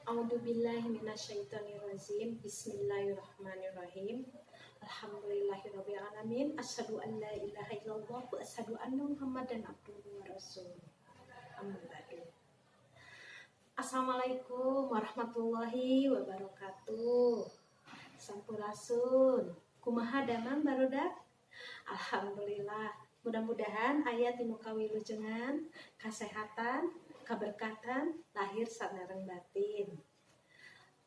A'udzubillahi minasyaitonirrajim. Bismillahirrahmanirrahim. Alhamdulillahirabbil alamin. Asyhadu an la ilaha illallah wa asyhadu anna Muhammadan abduhu wa rasuluh. Amma ba'du. Assalamualaikum warahmatullahi wabarakatuh. Sampurasun. Kumaha damang barudak? Alhamdulillah. Mudah-mudahan aya tinu kawilujengan, kesehatan, keberkatan lahir sareng batin.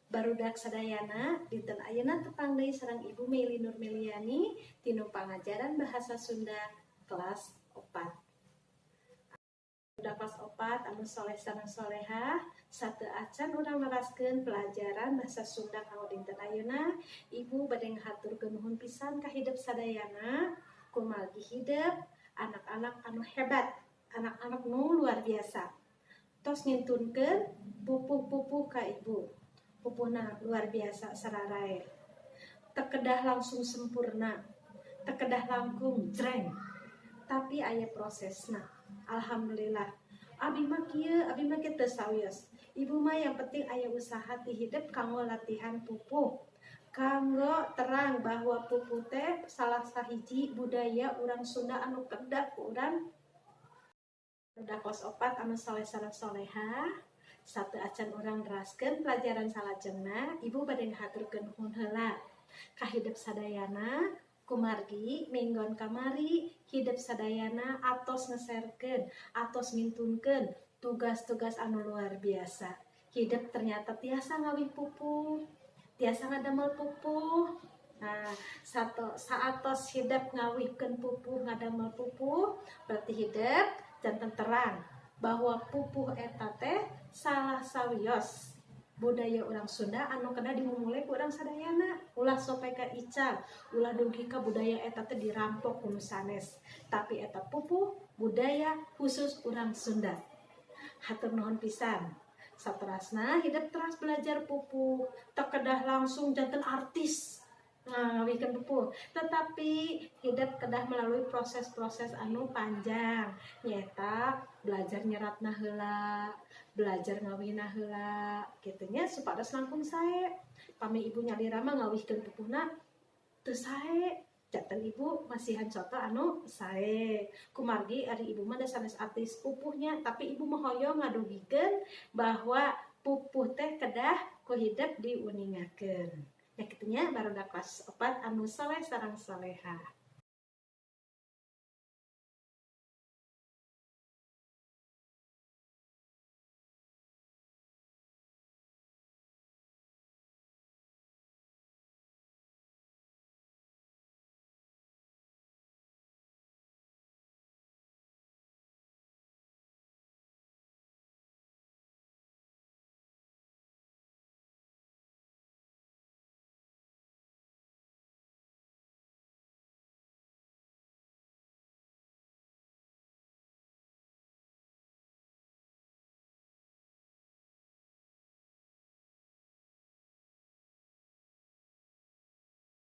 Barudak sadayana dinten ayeuna tepang deui sareng Ibu Meli Nur Meliani tinu pangajaran bahasa Sunda kelas 4. Barudak kelas 4 anu soleh sareng solehah, sateu acan urang neraskeun pelajaran bahasa Sunda kanggo dinten ayeuna. Ibu bade ngahaturkeun nuhun pisan ka hideuk sadayana kumalgi hidup anak-anak anu hebat, anak-anak nu luar biasa. Tos ngintunkeun pupuh-pupuh ka ibu. Pupuhna luar biasa sararae. Tekedah langsung sempurna, tekedah langkung jreng. Tapi aya prosesna. Alhamdulillah. Abi mah kieu, abi mah kieu teu sawios. Ibu mah yang penting aya usaha ti hidup kanggo latihan pupuh. Kanggo terang bahwa pupuh teh salah sahiji budaya urang Sunda anu kedah ku urang. Barudak kelas 4 anu soleh sareng solehah, sateu acan urang neraskeun pelajaran salajengna. Ibu bade ngahaturkeun nuhun heula ka hideuk sadayana kumargi minggon kamari hideuk sadayana atos ngeserkeun, atos ngintunkeun tugas-tugas anu luar biasa. Hidup ternyata tiasa ngawih pupuh, tiasa ngadamel pupuh. Nah, saatos hidup ngawihkeun pupuh, ngadamel pupuh, berarti hidup janten terang bahwa pupuh eta teh salah sawios budaya urang Sunda anu kedah dimumulai ku urang sadayana. Ulah sope ka ical, ulah dugi ka budaya eta teh dirampok ku nu sanes. Tapi eta pupuh budaya khusus urang Sunda. Hatur nuhun pisan. Saterasna hidup teras belajar pupuh, tekedah langsung janten artis ngawihkeun pupuh, tetapi hidup kedah melalui proses-proses anu panjang, nyata belajar nyeratna heula, belajar ngawihna heula, kitu nya supados langkung sae. Pami ibu nyalira mah ngawihkeun pupuhna teu sae, janten ibu masihan conto anu sae. Kumargi ari ibu mah da sanes artis pupuhnya, tapi ibu mah hoyong ngadugikeun bahwa pupuh teh kedah ku hidup diuningakeun. Ya kitunya barudak kelas 4 anu soleh sareng solehah.